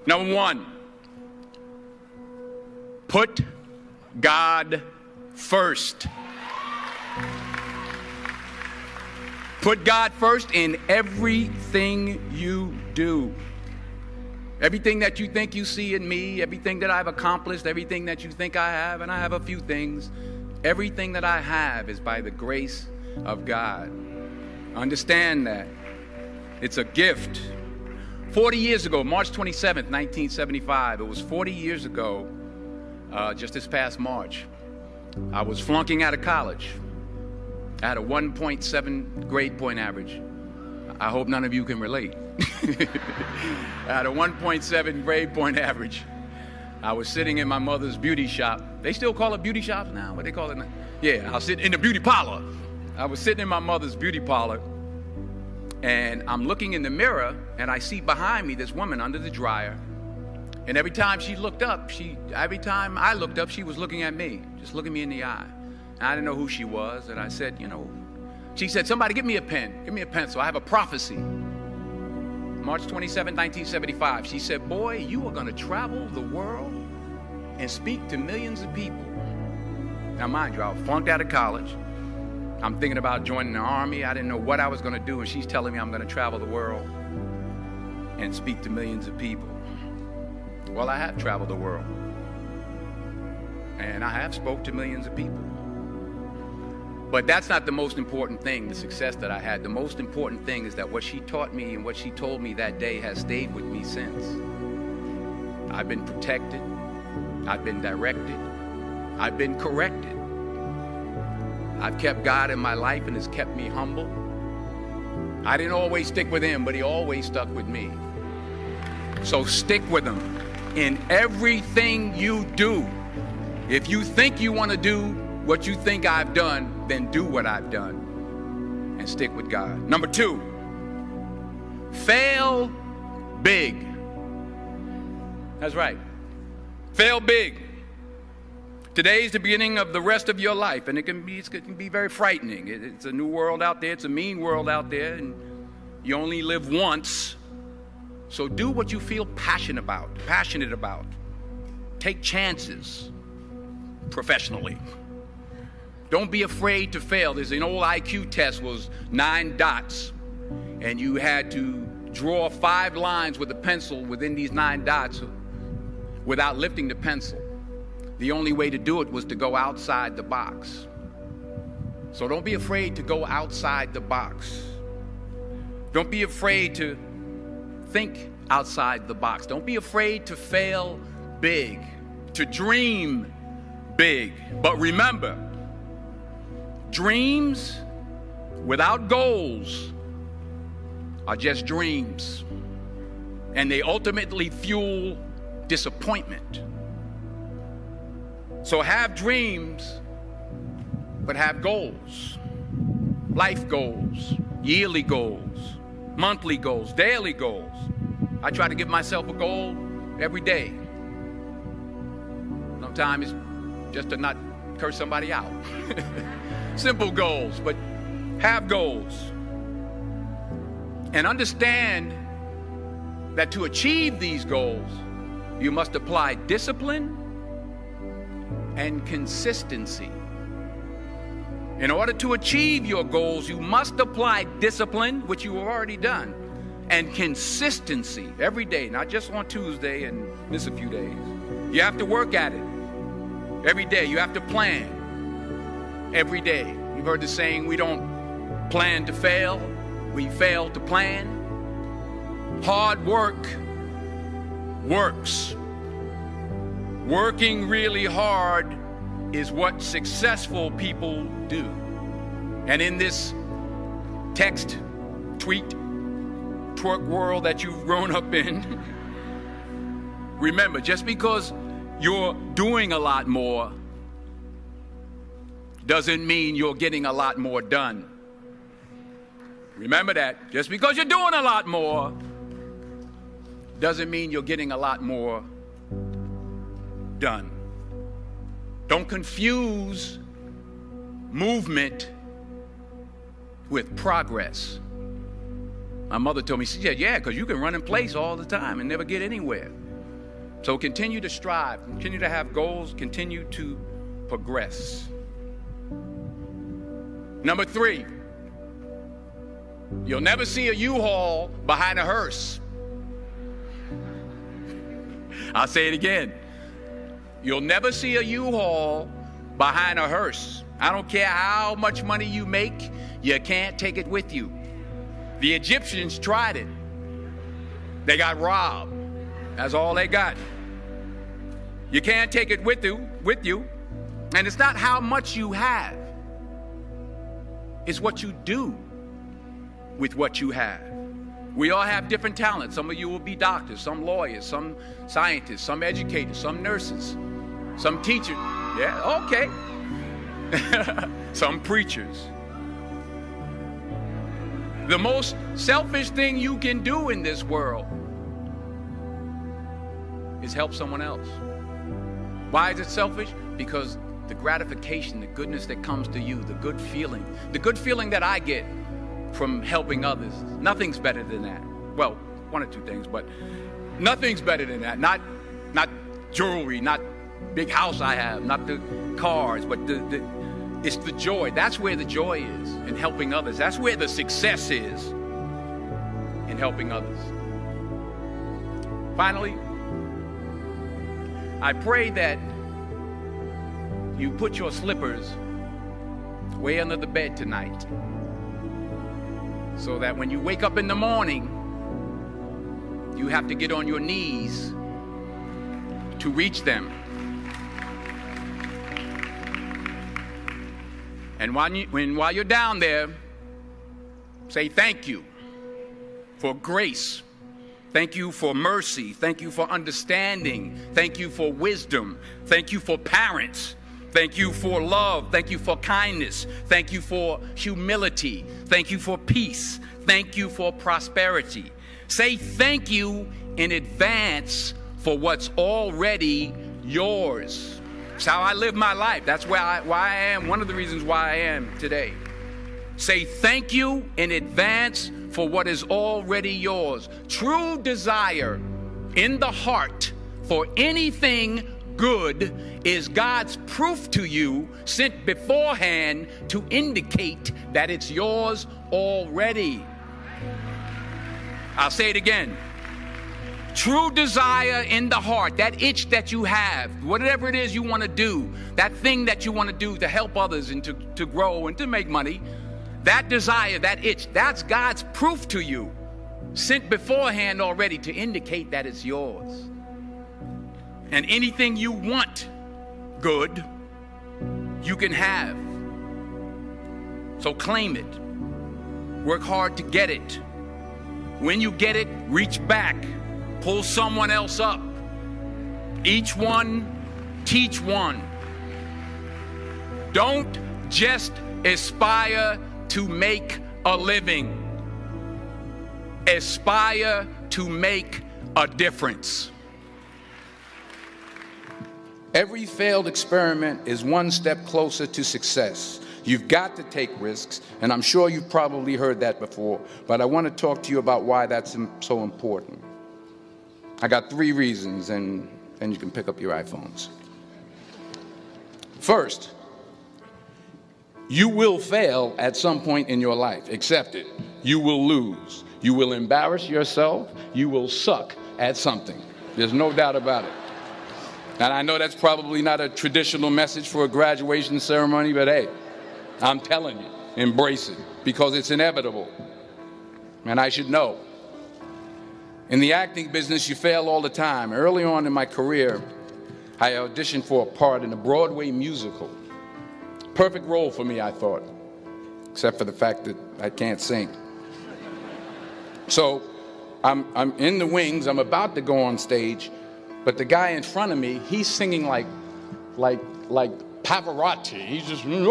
Number one, put God first. Put God first in everything you do. Everything that you think you see in me, everything that I've accomplished, everything that you think I have, and I have a few things, everything that I have is by the grace of God. Understand that. It's a gift. 40 years ago, March 27th, 1975, it was 40 years ago, just this past March, I was flunking out of college. I had a 1.7 grade point average. I hope none of you can relate. I had a 1.7 grade point average. I was sitting in my mother's beauty shop. They still call it beauty shops now? What they call it now? Yeah, I was sitting in the beauty parlor. I was sitting in my mother's beauty parlor, and I'm looking in the mirror, and I see behind me this woman under the dryer. And every time she looked up, every time I looked up, she was looking at me, just looking me in the eye. And I didn't know who she was, and I said, she said, somebody give me a pen, give me a pencil. I have a prophecy. March 27, 1975. She said, boy, you are going to travel the world and speak to millions of people. Now, mind you, I was flunked out of college. I'm thinking about joining the army. I didn't know what I was going to do, and she's telling me I'm going to travel the world and speak to millions of people. Well, I have traveled the world, and I have spoke to millions of people. But that's not the most important thing, the success that I had. The most important thing is that what she taught me and what she told me that day has stayed with me since. I've been protected. I've been directed. I've been corrected. I've kept God in my life, and it's kept me humble. I didn't always stick with him, but he always stuck with me. So stick with him in everything you do. If you think you want to do what you think I've done, then do what I've done and stick with God. Number two, fail big. That's right. Fail big. Today's the beginning of the rest of your life, and it can be very frightening. It's a new world out there. It's a mean world out there, and you only live once. So do what you feel passionate about. Take chances professionally. Don't be afraid to fail. There's an old IQ test, was 9 dots, and you had to draw 5 lines with a pencil within these 9 dots without lifting the pencil. The only way to do it was to go outside the box. So don't be afraid to go outside the box. Don't be afraid to think outside the box. Don't be afraid to fail big, to dream big. But remember, dreams without goals are just dreams, and they ultimately fuel disappointment. So have dreams, but have goals. Life goals, yearly goals, monthly goals, daily goals. I try to give myself a goal every day. Sometimes it's just to not curse somebody out. Simple goals, but have goals. And understand that to achieve these goals, you must apply discipline and consistency. In order to achieve your goals, you must apply discipline, which you have already done, and consistency every day, not just on Tuesday and miss a few days. You have to work at it every day. You have to plan every day. You've heard the saying, we don't plan to fail, we fail to plan. Hard work works. Working really hard is what successful people do. And in this text, tweet, twerk world that you've grown up in, remember, just because you're doing a lot more doesn't mean you're getting a lot more done. Remember that. Just because you're doing a lot more doesn't mean you're getting a lot more done. Don't confuse movement with progress. My mother told me, she said, yeah, because you can run in place all the time and never get anywhere. So continue to strive, continue to have goals, continue to progress. Number 3, you'll never see a U-Haul behind a hearse. I'll say it again. You'll never see a U-Haul behind a hearse. I don't care how much money you make, you can't take it with you. The Egyptians tried it. They got robbed. That's all they got. You can't take it with you. And it's not how much you have. It's what you do with what you have. We all have different talents. Some of you will be doctors, some lawyers, some scientists, some educators, some nurses, some teachers. Yeah, okay. Some preachers. The most selfish thing you can do in this world is help someone else. Why is it selfish? Because the gratification, the goodness that comes to you, the good feeling that I get from helping others, nothing's better than that. Well, one or two things, but nothing's better than that. Not jewelry, not big house I have, not the cars, but it's the joy. That's where the joy is, in helping others. That's where the success is, in helping others. Finally, I pray that you put your slippers way under the bed tonight, so that when you wake up in the morning, you have to get on your knees to reach them. And while you're down there, say thank you for grace. Thank you for mercy. Thank you for understanding. Thank you for wisdom. Thank you for parents. Thank you for love. Thank you for kindness. Thank you for humility. Thank you for peace. Thank you for prosperity. Say thank you in advance for what's already yours. It's how I live my life. That's why I am, one of the reasons why I am today. Say thank you in advance for what is already yours. True desire in the heart for anything good is God's proof to you, sent beforehand to indicate that it's yours already. I'll say it again. True desire in the heart, that itch that you have, whatever it is you want to do, that thing that you want to do to help others and to grow and to make money, that desire, that itch, that's God's proof to you, sent beforehand already to indicate that it's yours. And anything you want good, you can have. So claim it. Work hard to get it. When you get it, reach back. Pull someone else up. Each one, teach one. Don't just aspire to make a living. Aspire to make a difference. Every failed experiment is one step closer to success. You've got to take risks, and I'm sure you've probably heard that before, but I want to talk to you about why that's so important. I got 3 reasons, and you can pick up your iPhones. First, you will fail at some point in your life. Accept it. You will lose. You will embarrass yourself. You will suck at something. There's no doubt about it. And I know that's probably not a traditional message for a graduation ceremony, but hey, I'm telling you, embrace it, because it's inevitable. And I should know. In the acting business, you fail all the time. Early on in my career, I auditioned for a part in a Broadway musical. Perfect role for me, I thought, except for the fact that I can't sing. So I'm in the wings, I'm about to go on stage, but the guy in front of me, he's singing like Pavarotti. He's just, and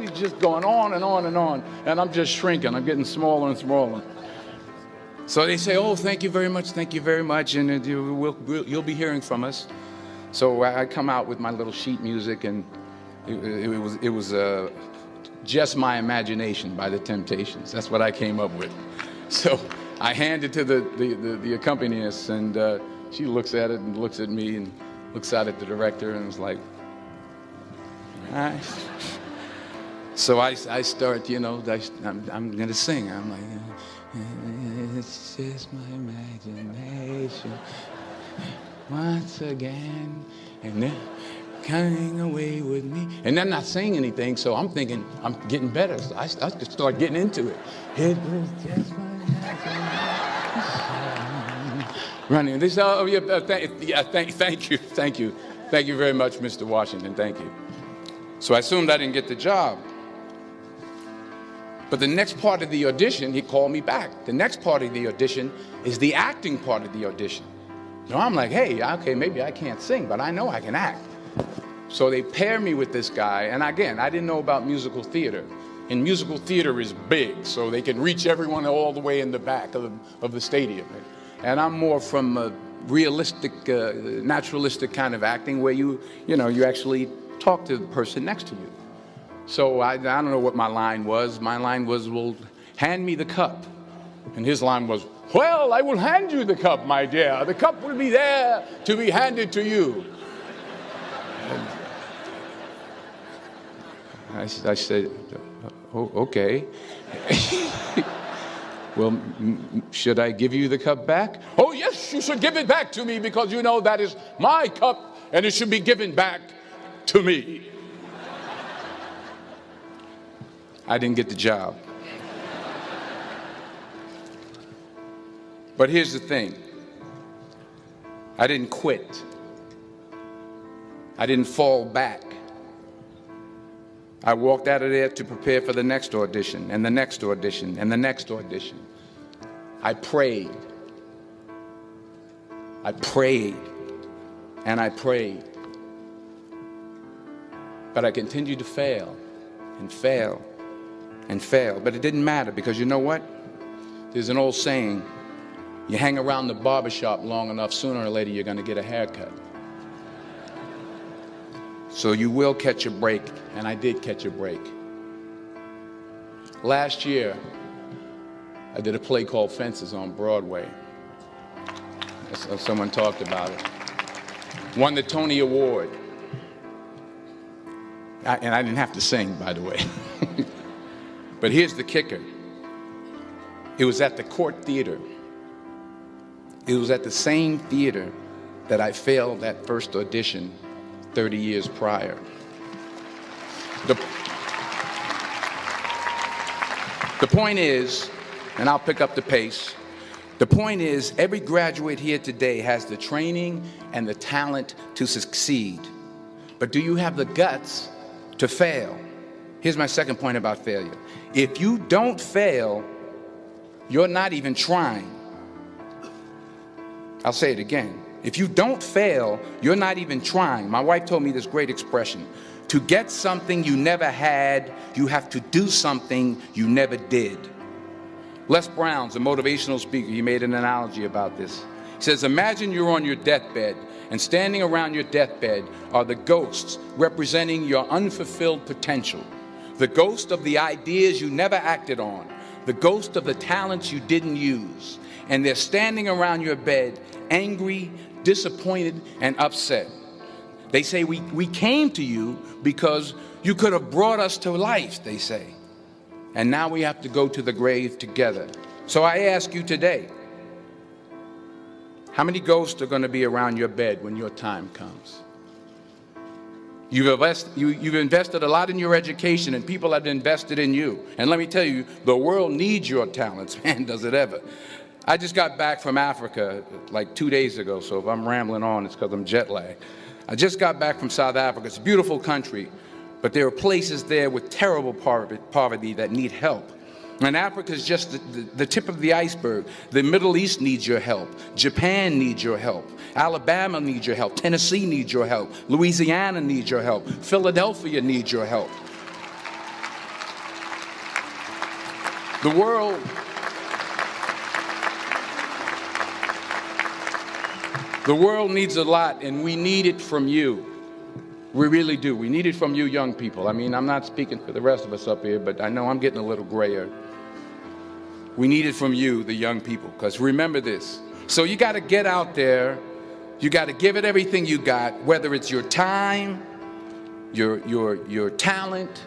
he's just going on and on and on. And I'm just shrinking. I'm getting smaller and smaller. So they say, oh, thank you very much, and you'll be hearing from us. So I come out with my little sheet music, and it was Just My Imagination by the Temptations. That's what I came up with. So I hand it to the accompanist, and she looks at it and looks at me and looks out at the director and is like, all right. So I start, you know, I'm going to sing. I'm like, it's just my imagination once again, and they're coming away with me. And they're not saying anything, so I'm thinking I'm getting better. So I just start getting into it. It was just my imagination. Running. They say, oh, yeah, thank you very much, Mr. Washington. Thank you. So I assumed I didn't get the job. But the next part of the audition, he called me back. The next part of the audition is the acting part of the audition. So I'm like, hey, okay, maybe I can't sing, but I know I can act. So they pair me with this guy, and again, I didn't know about musical theater. And musical theater is big, so they can reach everyone all the way in the back of the stadium. And I'm more from a realistic, naturalistic kind of acting where you actually talk to the person next to you. So I don't know what my line was. My line was, well, hand me the cup. And his line was, well, I will hand you the cup, my dear. The cup will be there to be handed to you. I said, oh, okay. Well, should I give you the cup back? Oh, yes, you should give it back to me because you know that is my cup and it should be given back to me. I didn't get the job. But here's the thing. I didn't quit. I didn't fall back. I walked out of there to prepare for the next audition, and the next audition, and the next audition. I prayed. I prayed, and I prayed. But I continued to fail, and fail, and fail. But it didn't matter, because you know what? There's an old saying, you hang around the barbershop long enough, sooner or later you're going to get a haircut. So you will catch a break, and I did catch a break. Last year, I did a play called Fences on Broadway. Someone talked about it. Won the Tony Award. And I didn't have to sing, by the way. But here's the kicker. It was at the Court Theater. It was at the same theater that I failed that first audition 30 years prior. The point is, and I'll pick up the pace, the point is every graduate here today has the training and the talent to succeed. But do you have the guts to fail? Here's my second point about failure. If you don't fail, you're not even trying. I'll say it again. If you don't fail, you're not even trying. My wife told me this great expression. To get something you never had, you have to do something you never did. Les Brown's a motivational speaker. He made an analogy about this. He says, imagine you're on your deathbed, and standing around your deathbed are the ghosts representing your unfulfilled potential. The ghost of the ideas you never acted on. The ghost of the talents you didn't use. And they're standing around your bed, angry, disappointed, and upset. They say, we came to you because you could have brought us to life, they say. And now we have to go to the grave together. So I ask you today, how many ghosts are going to be around your bed when your time comes? You've invested a lot in your education, and people have invested in you. And let me tell you, the world needs your talents, man, does it ever. I just got back from Africa like 2 days ago, so if I'm rambling on, it's because I'm jet lagged. I just got back from South Africa. It's a beautiful country, but there are places there with terrible poverty that need help. And Africa is just the tip of the iceberg. The Middle East needs your help. Japan needs your help. Alabama needs your help. Tennessee needs your help. Louisiana needs your help. Philadelphia needs your help. The world needs a lot, and we need it from you. We really do. We need it from you young people. I mean, I'm not speaking for the rest of us up here, but I know I'm getting a little grayer. We need it from you, the young people, because remember this. So you got to get out there. You got to give it everything you got, whether it's your time, your talent,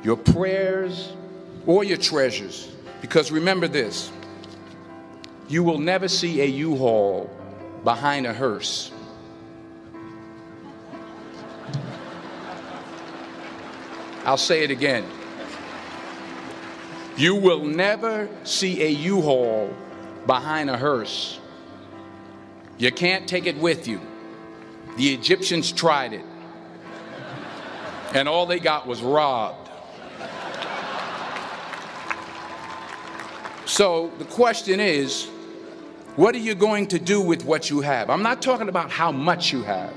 your prayers, or your treasures. Because remember this, you will never see a U-Haul behind a hearse. I'll say it again. You will never see a U-Haul behind a hearse. You can't take it with you. The Egyptians tried it, and all they got was robbed. So the question is, what are you going to do with what you have? I'm not talking about how much you have.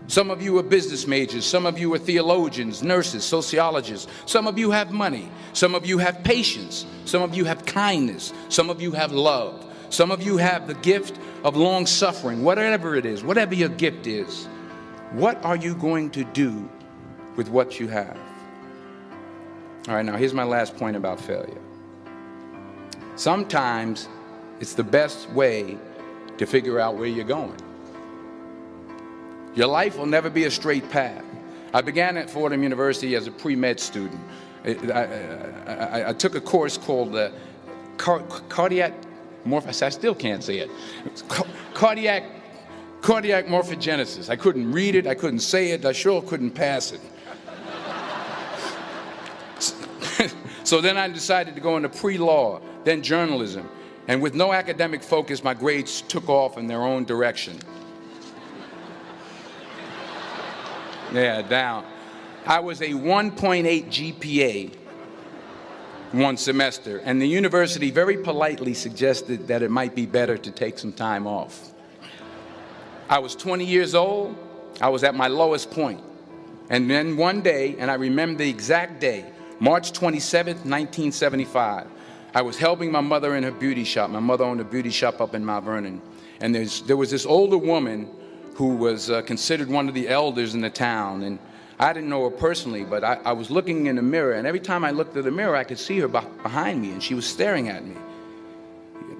Some of you are business majors, some of you are theologians, nurses, sociologists. Some of you have money, some of you have patience, some of you have kindness, some of you have love, some of you have the gift of long suffering. Whatever it is, whatever your gift is, what are you going to do with what you have? All right, now here's my last point about failure. Sometimes it's the best way to figure out where you're going. Your life will never be a straight path. I began at Fordham University as a pre-med student. I took a course called cardiac morphogenesis. I still can't say it. Cardiac morphogenesis. I couldn't read it. I couldn't say it. I sure couldn't pass it. So then I decided to go into pre-law, then journalism. And with no academic focus, my grades took off in their own direction. Yeah, down. I was a 1.8 GPA one semester, and the university very politely suggested that it might be better to take some time off. I was 20 years old. I was at my lowest point. And then one day, and I remember the exact day, March 27th, 1975, I was helping my mother in her beauty shop. My mother owned a beauty shop up in Mount Vernon. And there was this older woman who was considered one of the elders in the town. And I didn't know her personally, but I was looking in the mirror, and every time I looked at the mirror, I could see her behind me, and she was staring at me.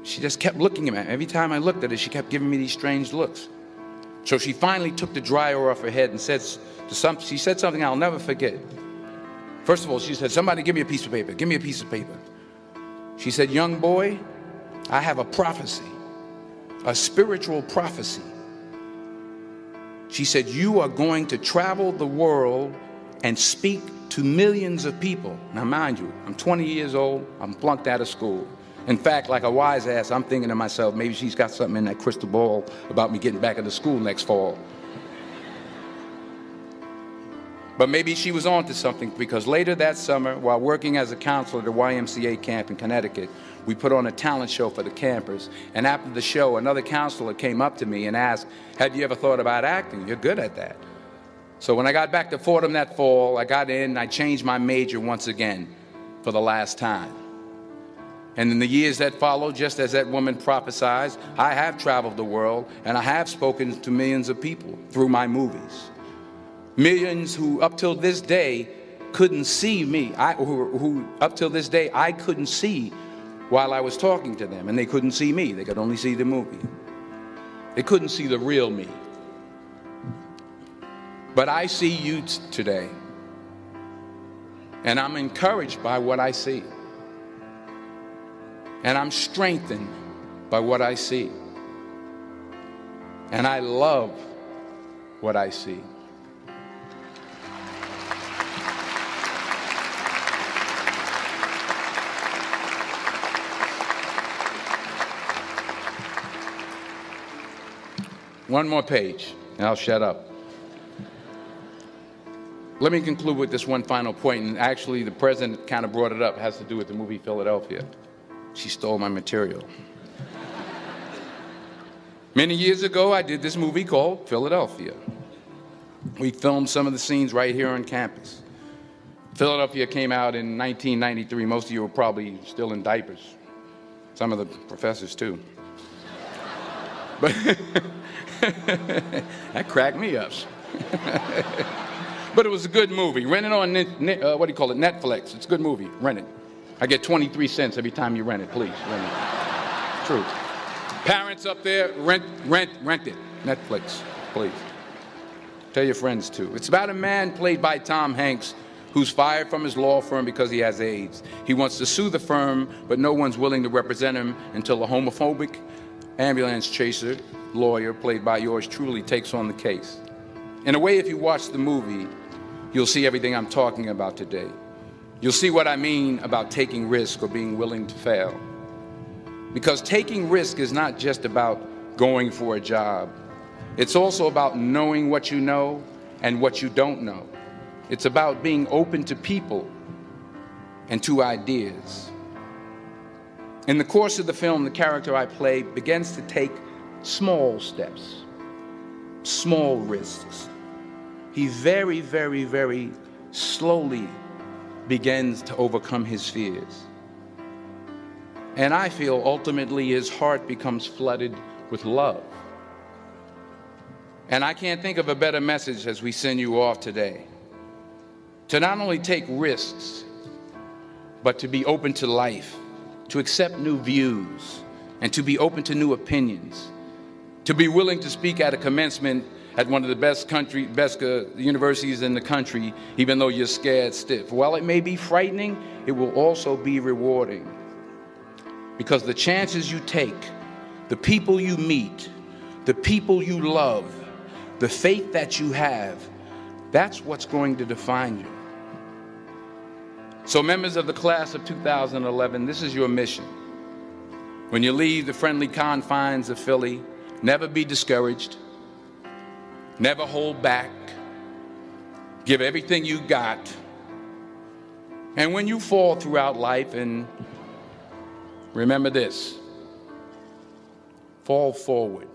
She just kept looking at me. Every time I looked at her, she kept giving me these strange looks. So she finally took the dryer off her head and she said something I'll never forget. First of all, she said, "Somebody give me a piece of paper. Give me a piece of paper." She said, "Young boy, I have a prophecy, a spiritual prophecy." She said, "You are going to travel the world and speak to millions of people." Now, mind you, I'm 20 years old. I'm flunked out of school. In fact, like a wise ass, I'm thinking to myself, maybe she's got something in that crystal ball about me getting back into school next fall. But maybe she was on to something, because later that summer, while working as a counselor at the YMCA camp in Connecticut, we put on a talent show for the campers. And after the show, another counselor came up to me and asked, "Have you ever thought about acting? You're good at that." So when I got back to Fordham that fall, I got in and I changed my major once again for the last time. And in the years that followed, just as that woman prophesied, I have traveled the world and I have spoken to millions of people through my movies. Millions who up till this day couldn't see me, who up till this day I couldn't see while I was talking to them, and they couldn't see me. They could only see the movie. They couldn't see the real me. But I see you today, and I'm encouraged by what I see. And I'm strengthened by what I see. And I love what I see. One more page, and I'll shut up. Let me conclude with this one final point, and actually the president kind of brought it up. It has to do with the movie Philadelphia. She stole my material. Many years ago, I did this movie called Philadelphia. We filmed some of the scenes right here on campus. Philadelphia came out in 1993. Most of you were probably still in diapers. Some of the professors, too. But that cracked me up. But it was a good movie. Rent it on, Netflix. It's a good movie. Rent it. I get 23 cents every time you rent it, please. Rent it. True. Parents up there, rent it. Netflix, please. Tell your friends too. It's about a man played by Tom Hanks who's fired from his law firm because he has AIDS. He wants to sue the firm, but no one's willing to represent him until a homophobic ambulance chaser lawyer, played by yours truly, takes on the case. In a way, if you watch the movie, you'll see everything I'm talking about today. You'll see what I mean about taking risk or being willing to fail. Because taking risk is not just about going for a job. It's also about knowing what you know and what you don't know. It's about being open to people and to ideas. In the course of the film, the character I play begins to take small steps, small risks. He very, very, very slowly begins to overcome his fears. And I feel ultimately his heart becomes flooded with love. And I can't think of a better message as we send you off today. To not only take risks, but to be open to life, to accept new views, and to be open to new opinions, to be willing to speak at a commencement at one of the best universities in the country, even though you're scared stiff. While it may be frightening, it will also be rewarding. Because the chances you take, the people you meet, the people you love, the faith that you have, that's what's going to define you. So members of the class of 2011, this is your mission. When you leave the friendly confines of Philly, never be discouraged, never hold back, give everything you got. And when you fall throughout life, and remember this, fall forward.